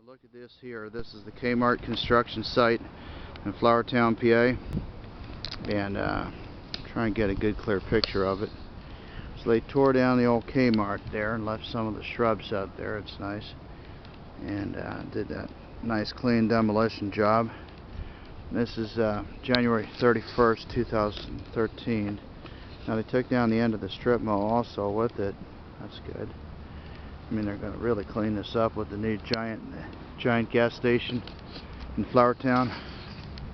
Look at this here. This is the Kmart construction site in Flourtown, PA, and try and get a good clear picture of it. So they tore down the old Kmart there and left some of the shrubs out there. It's nice, and did that nice clean demolition job. This is January 31st, 2013. Now they took down the end of the strip mall also with it. That's good. I mean, they're going to really clean this up with the new giant gas station in Flourtown.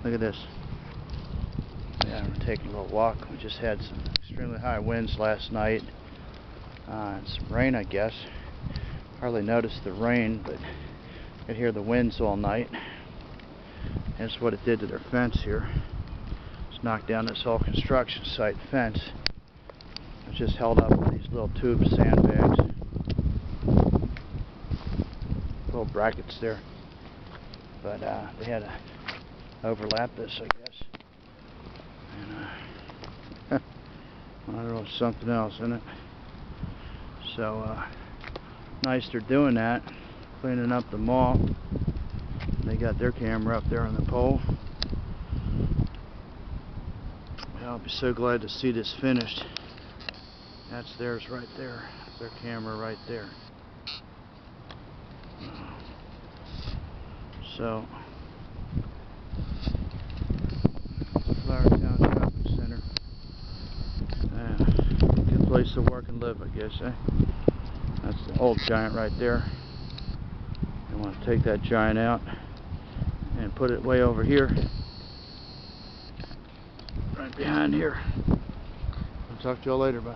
Look at this. Yeah, we're taking a little walk. We just had some extremely high winds last night and some rain, I guess. Hardly noticed the rain, but I could hear the winds all night. That's what it did to their fence here. It's knocked down this whole construction site fence. It's just held up with these little tube sandbags. Little brackets there. But they had to overlap this, I guess. And I don't know, something else in it. So nice they're doing that, cleaning up the mall. They got their camera up there on the pole. I'll be so glad to see this finished. That's theirs right there. That's their camera right there. So, Flourtown Shopping Center. Good place to work and live, I guess, eh? That's the old giant right there. I want to take that giant out and put it way over here, right behind here. I'll talk to y'all later. Bye.